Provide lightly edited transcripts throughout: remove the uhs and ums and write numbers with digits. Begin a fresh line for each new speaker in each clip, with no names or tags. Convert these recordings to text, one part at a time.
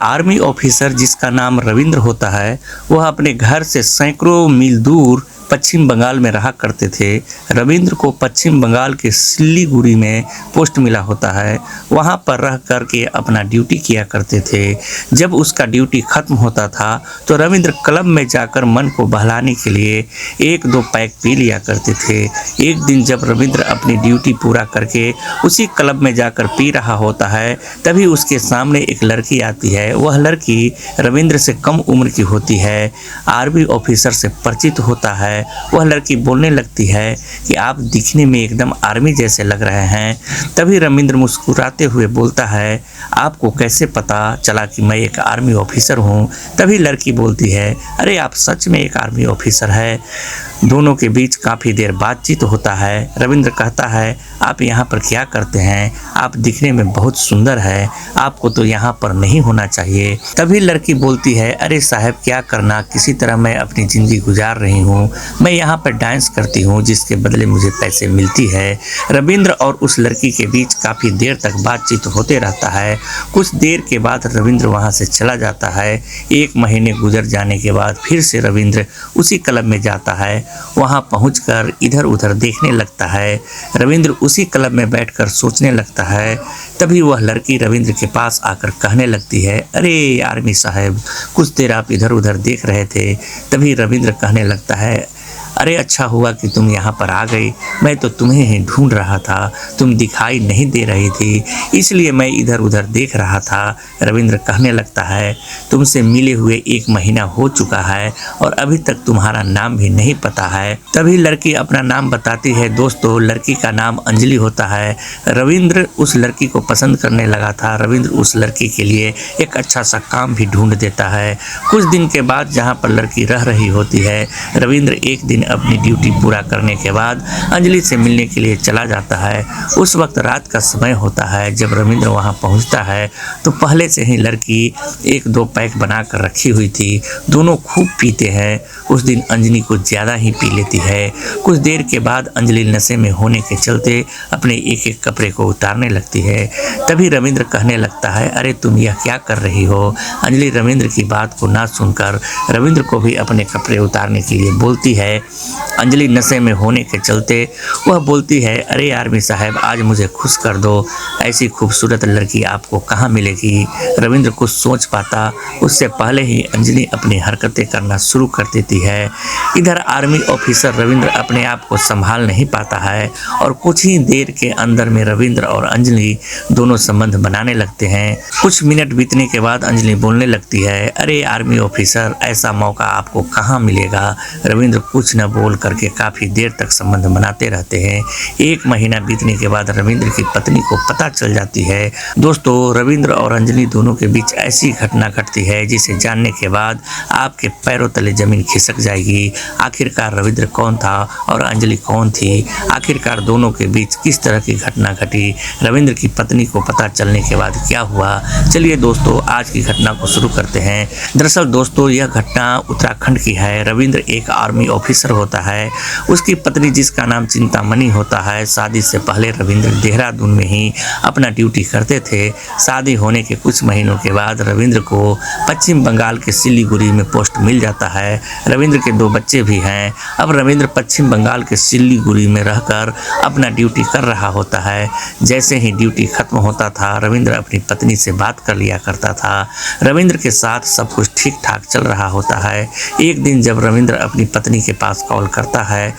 Army officer जिसका नाम रविंद्र होता है, वह अपने घर से सैकड़ों मील दूर पश्चिम बंगाल में रहा करते थे। रविंद्र को पश्चिम बंगाल के सिलीगुड़ी में पोस्ट मिला होता है। वहाँ पर रह कर के अपना ड्यूटी किया करते थे। जब उसका ड्यूटी ख़त्म होता था तो रविंद्र क्लब में जाकर मन को बहलाने के लिए 1-2 पैक पी लिया करते थे। एक दिन जब रविंद्र अपनी ड्यूटी पूरा करके उसी क्लब में जाकर पी रहा होता है, तभी उसके सामने एक लड़की आती है। वह लड़की रविंद्र से कम उम्र की होती है, आर्मी ऑफिसर से परिचित होता है। वह लड़की बोलने लगती है कि आप दिखने में एकदम आर्मी जैसे लग रहे हैं। तभी रविंद्र मुस्कुराते हुए बोलता है, आपको कैसे पता चला कि मैं एक आर्मी ऑफिसर हूँ? तभी लड़की बोलती है, अरे आप सच में एक आर्मी ऑफिसर है। दोनों के बीच काफ़ी देर बातचीत होता है। रविंद्र कहता है, आप यहाँ पर क्या करते हैं? आप दिखने में बहुत सुंदर है, आपको तो यहाँ पर नहीं होना चाहिए। तभी लड़की बोलती है, अरे साहब क्या करना, किसी तरह मैं अपनी ज़िंदगी गुजार रही हूँ। मैं यहाँ पर डांस करती हूँ जिसके बदले मुझे पैसे मिलती है। रविंद्र और उस लड़की के बीच काफ़ी देर तक बातचीत होते रहता है। कुछ देर के बाद रविंद्र वहाँ से चला जाता है। 1 महीने गुजर जाने के बाद फिर से रविंद्र उसी क्लब में जाता है। वहाँ पहुंचकर इधर उधर देखने लगता है। रविंद्र उसी क्लब में बैठकर सोचने लगता है। तभी वह लड़की रविंद्र के पास आकर कहने लगती है, अरे आर्मी साहब, कुछ देर आप इधर उधर देख रहे थे। तभी रविंद्र कहने लगता है, अरे अच्छा हुआ कि तुम यहाँ पर आ गई, मैं तो तुम्हें ही ढूंढ रहा था, तुम दिखाई नहीं दे रही थी, इसलिए मैं इधर उधर देख रहा था। रविंद्र कहने लगता है, तुमसे मिले हुए 1 महीना हो चुका है और अभी तक तुम्हारा नाम भी नहीं पता है। तभी लड़की अपना नाम बताती है। दोस्तों, लड़की का नाम अंजलि होता है। रविंद्र उस लड़की को पसंद करने लगा था। रविंद्र उस लड़की के लिए एक अच्छा सा काम भी ढूंढ देता है। कुछ दिन के बाद जहाँ पर लड़की रह रही होती है, रविंद्र एक दिन अपनी ड्यूटी पूरा करने के बाद अंजलि से मिलने के लिए चला जाता है। उस वक्त रात का समय होता है। जब रविंद्र वहां पहुंचता है तो पहले से ही लड़की 1-2 पैक बना कर रखी हुई थी। दोनों खूब पीते हैं। उस दिन अंजलि कुछ ज़्यादा ही पी लेती है। कुछ देर के बाद अंजलि नशे में होने के चलते अपने एक कपड़े को उतारने लगती है। तभी रविंद्र कहने लगता है, अरे तुम यह क्या कर रही हो? अंजलि रविंद्र की बात को ना सुनकर रविंद्र को भी अपने कपड़े उतारने के लिए बोलती है। अंजलि नशे में होने के चलते वह बोलती है, अरे आर्मी साहब, आज मुझे खुश कर दो, ऐसी खूबसूरत लड़की आपको कहाँ मिलेगी? रविंद्र कुछ सोच पाता उससे पहले ही अंजलि अपनी हरकतें करना शुरू कर देती है। इधर आर्मी ऑफिसर रविंद्र अपने आप को संभाल नहीं पाता है और कुछ ही देर के अंदर में रविंद्र और अंजलि दोनों संबंध बनाने लगते हैं। कुछ मिनट बीतने के बाद अंजलि बोलने लगती है, अरे आर्मी ऑफिसर, ऐसा मौका आपको कहाँ मिलेगा? रविंद्र कुछ न बोल करके काफ़ी देर तक संबंध बनाते रहते हैं। 1 महीना बीतने के बाद रविंद्र की पत्नी को पता चल जाती है। दोस्तों, रविंद्र और अंजलि दोनों के बीच ऐसी घटना घटती है जिसे जानने के बाद आपके पैरों तले जमीन खिसक जाएगी। आखिरकार रविंद्र कौन था और अंजलि कौन थी? आखिरकार दोनों के बीच किस तरह की घटना घटी? रविंद्र की पत्नी को पता चलने के बाद क्या हुआ? चलिए दोस्तों, आज की घटना को शुरू करते हैं। दरअसल दोस्तों, यह घटना उत्तराखंड की है। रविंद्र एक आर्मी ऑफिसर होता है। उसकी पत्नी जिसका नाम चिंतामणि होता है। शादी से पहले रविंद्र देहरादून में ही अपना ड्यूटी करते थे। शादी होने के कुछ महीनों के बाद रविंद्र को पश्चिम बंगाल के सिलीगुड़ी में पोस्ट मिल जाता है। रविंद्र के 2 बच्चे भी हैं। अब रविंद्र पश्चिम बंगाल के सिलीगुड़ी में रहकर अपना ड्यूटी कर रहा होता है। जैसे ही ड्यूटी खत्म होता था, रविंद्र अपनी पत्नी से बात कर लिया करता था। रविंद्र के साथ सब कुछ ठीक ठाक चल रहा होता है। एक दिन जब रविंद्र अपनी पत्नी के पास कॉल करता है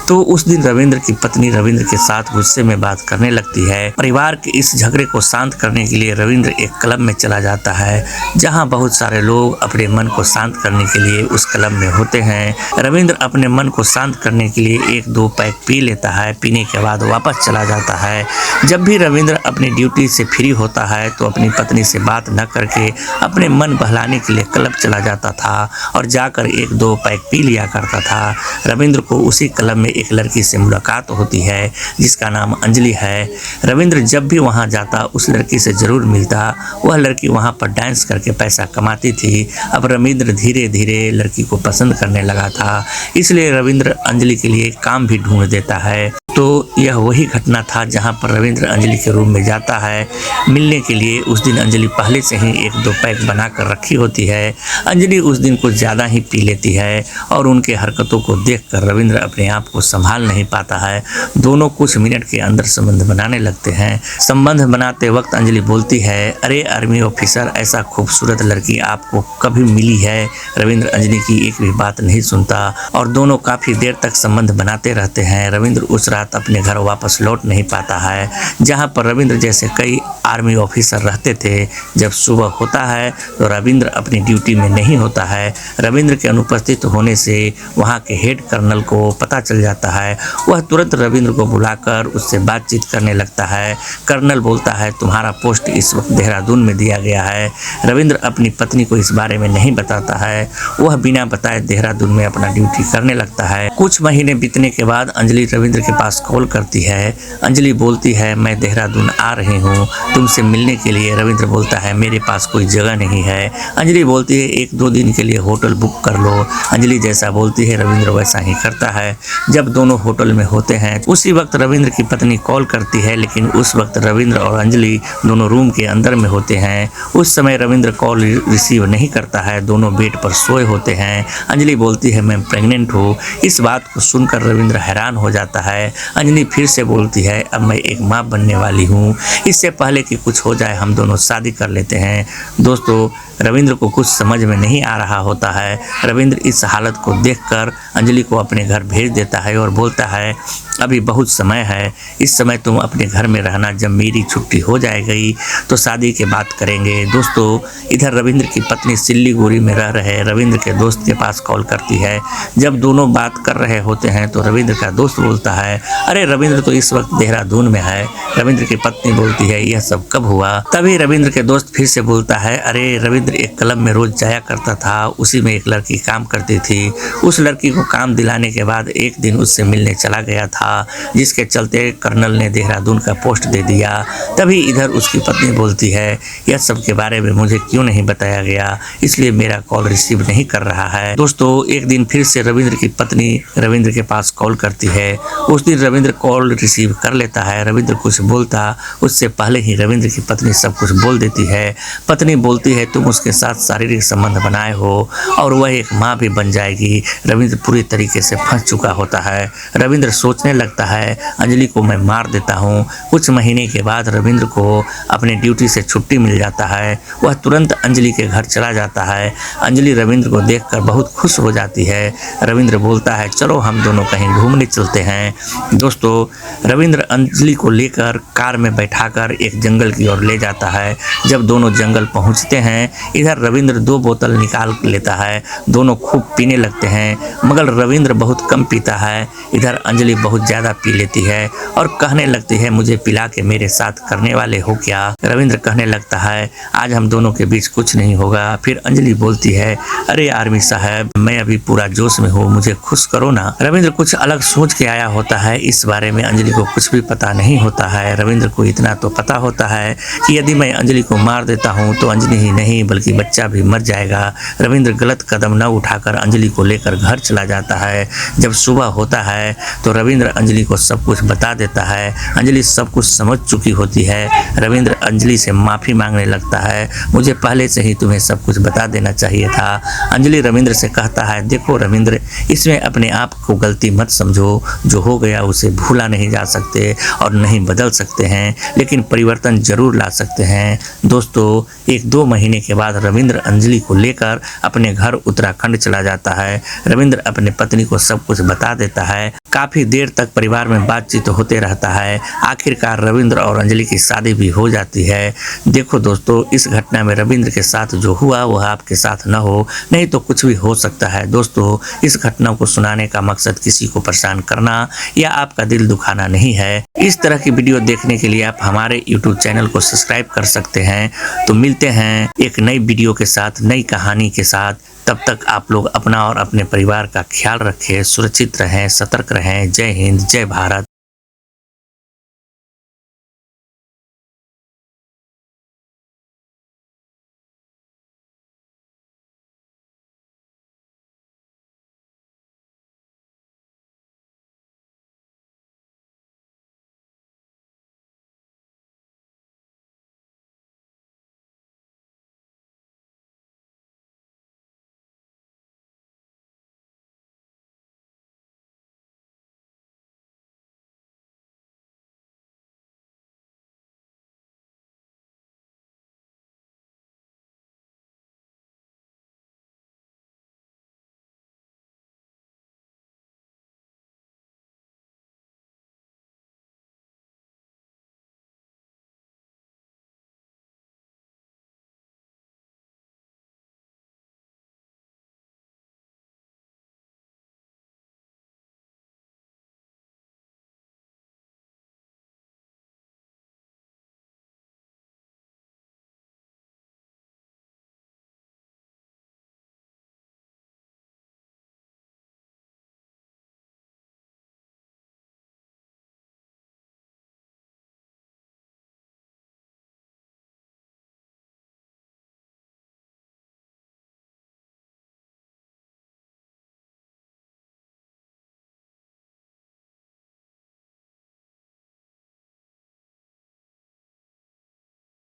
तो उस दिन रविंद्र की पत्नी रविंद्र के साथ गुस्से में बात करने लगती है। परिवार के इस झगड़े को शांत करने के लिए रविंद्र एक क्लब में चला जाता है, जहां बहुत सारे लोग अपने मन को शांत करने के लिए उस क्लब में होते हैं। रविंद्र अपने मन को शांत करने के लिए 1-2 पैक पी लेता है। पीने के बाद वापस चला जाता है। जब भी रविंद्र अपनी ड्यूटी से फ्री होता है तो अपनी पत्नी से बात न करके अपने मन बहलाने के लिए क्लब चला जाता था और जाकर 1-2 पैक पी लिया करता था। रविंद्र को उसी क्लब में एक लड़की से मुलाकात होती है जिसका नाम अंजलि है। रविंद्र जब भी वहां जाता उस लड़की से जरूर मिलता। वह लड़की वहां पर डांस करके पैसा कमाती थी। अब रविंद्र धीरे धीरे लड़की को पसंद करने लगा था, इसलिए रविंद्र अंजलि के लिए काम भी ढूंढ देता है। तो यह वही घटना था जहां पर रविंद्र अंजलि के रूम में जाता है मिलने के लिए। उस दिन अंजलि पहले से ही 1-2 पैक बना कर रखी होती है। अंजलि उस दिन कुछ ज़्यादा ही पी लेती है और उनके हरकतों को देखकर रविंद्र अपने आप को संभाल नहीं पाता है। दोनों कुछ मिनट के अंदर संबंध बनाने लगते हैं। संबंध बनाते वक्त अंजलि बोलती है, अरे आर्मी ऑफिसर, ऐसा खूबसूरत लड़की आपको कभी मिली है? रविंद्र अंजलि की एक भी बात नहीं सुनता और दोनों काफ़ी देर तक संबंध बनाते रहते हैं। रविंद्र उस रात अपने घर वापस लौट नहीं पाता है जहां पर रविंद्र जैसे कई आर्मी ऑफिसर रहते थे। जब सुबह होता है तो रविंद्र अपनी ड्यूटी में नहीं होता है। रविंद्र के अनुपस्थित होने से वहां के हेड कर्नल को पता चल जाता है। वह तुरंत रविंद्र को बुलाकर उससे बातचीत करने लगता है। कर्नल बोलता है, तुम्हारा पोस्ट इस वक्त देहरादून में दिया गया है। रविंद्र अपनी पत्नी को इस बारे में नहीं बताता है। वह बिना बताए देहरादून में अपना ड्यूटी करने लगता है। कुछ महीने बीतने के बाद अंजलि रविंद्र के पास कॉल करती है। अंजलि बोलती है, मैं देहरादून आ रही हूँ तुमसे मिलने के लिए। रविंद्र बोलता है, मेरे पास कोई जगह नहीं है। अंजलि बोलती है, 1-2 दिन के लिए होटल बुक कर लो। अंजलि जैसा बोलती है रविंद्र वैसा ही करता है। जब दोनों होटल में होते हैं उसी वक्त रविंद्र की पत्नी कॉल करती है, लेकिन उस वक्त रविंद्र और अंजलि दोनों रूम के अंदर में होते हैं। उस समय रविंद्र कॉल रिसीव नहीं करता है। दोनों बेड पर सोए होते हैं। अंजलि बोलती है, मैं प्रेग्नेंट हूँ। इस बात को सुनकर रविंद्र हैरान हो जाता है। अंजलि फिर से बोलती है, अब मैं एक माँ बनने वाली हूँ। इससे पहले कि कुछ हो जाए हम दोनों शादी कर लेते हैं। दोस्तों, रविंद्र को कुछ समझ में नहीं आ रहा होता है। रविंद्र इस हालत को देखकर अंजलि को अपने घर भेज देता है और बोलता है, अभी बहुत समय है, इस समय तुम अपने घर में रहना। जब मेरी छुट्टी हो जाएगी तो शादी के बात करेंगे। दोस्तों, इधर रविंद्र की पत्नी सिल्लीगुड़ी में रह रहे रविंद्र के दोस्त के पास कॉल करती है। जब दोनों बात कर रहे होते हैं तो रविंद्र का दोस्त बोलता है, अरे रविंद्र तो इस वक्त देहरादून में है। रविंद्र की पत्नी बोलती है, यह सब कब हुआ? तभी रविंद्र के दोस्त फिर से बोलता है, अरे रविंद्र एक क्लब में रोज जाया करता था, उसी में एक लड़की काम करती थी। उस लड़की को काम दिलाने के बाद एक दिन उससे मिलने चला गया था, जिसके चलते कर्नल ने देहरादून का पोस्ट दे दिया। तभी इधर उसकी पत्नी बोलती है, यह सब के बारे में मुझे क्यों नहीं बताया गया, इसलिए मेरा कॉल रिसीव नहीं कर रहा है। दोस्तों, एक दिन फिर से रविंद्र की पत्नी रविंद्र के पास कॉल करती है। उस दिन रविंद्र कॉल रिसीव कर लेता है। रविंद्र कुछ बोलता उससे पहले ही रविंद्र की पत्नी सब कुछ बोल देती है। पत्नी बोलती है, तुम उसके साथ शारीरिक संबंध बनाए हो और वह एक माँ भी बन जाएगी। रविंद्र पूरी तरीके से फंस चुका होता है। रविंद्र सोचने लगता है, अंजलि को मैं मार देता हूँ। कुछ महीने के बाद रविंद्र को अपने ड्यूटी से छुट्टी मिल जाता है। वह तुरंत अंजलि के घर चला जाता है। अंजलि रविंद्र को देखकर बहुत खुश हो जाती है। रविंद्र बोलता है, चलो हम दोनों कहीं घूमने चलते हैं। दोस्तों, रविंद्र अंजलि को लेकर कार में बैठाकर एक जंगल की ओर ले जाता है। जब दोनों जंगल पहुंचते हैं, इधर रविंद्र 2 बोतल निकाल लेता है। दोनों खूब पीने लगते हैं, मगर रविंद्र बहुत कम पीता है। इधर अंजलि बहुत ज़्यादा पी लेती है और कहने लगती है, मुझे पिला के मेरे साथ करने वाले हो क्या? रविंद्र कहने लगता है, आज हम दोनों के बीच कुछ नहीं होगा। फिर अंजलि बोलती है, अरे आर्मी साहब, मैं अभी पूरा जोश में हूँ, मुझे खुश करो ना। रविंद्र कुछ अलग सोच के आया होता है। इस बारे में अंजलि को कुछ भी पता नहीं होता है। रविंद्र को इतना तो पता होता है कि यदि मैं अंजलि को मार देता हूँ तो अंजलि ही नहीं बल्कि बच्चा भी मर जाएगा। रविंद्र गलत कदम न उठाकर अंजलि को लेकर घर चला जाता है। जब सुबह होता है तो रविंद्र अंजलि को सब कुछ बता देता है। अंजलि सब कुछ समझ चुकी होती है। रविंद्र अंजलि से माफ़ी मांगने लगता है, मुझे पहले से ही तुम्हें सब कुछ बता देना चाहिए था। अंजलि रविंद्र से कहता है, देखो रविंद्र, इसमें अपने आप को गलती मत समझो। जो हो गया उसे भूला नहीं जा सकते और नहीं बदल सकते हैं, लेकिन परिवर्तन जरूर ला सकते हैं। दोस्तों, 1-2 महीने के बाद रविंद्र अंजलि को लेकर अपने घर उत्तराखंड चला जाता है। रविंद्र अपने पत्नी को सब कुछ बता देता है। काफ़ी देर तक परिवार में बातचीत होते रहता है। आखिरकार रविंद्र और अंजलि की शादी भी हो जाती है। देखो दोस्तों, इस घटना में रविंद्र के साथ जो हुआ वह आपके साथ न हो, नहीं तो कुछ भी हो सकता है। दोस्तों, इस घटना को सुनाने का मकसद किसी को परेशान करना या आपका दिल दुखाना नहीं है। इस तरह की वीडियो देखने के लिए आप हमारे YouTube चैनल को सब्सक्राइब कर सकते हैं। तो मिलते हैं एक नई वीडियो के साथ, नई कहानी के साथ। तब तक आप लोग अपना और अपने परिवार का ख्याल रखें, सुरक्षित रहें, सतर्क रहें। जय हिंद, जय भारत।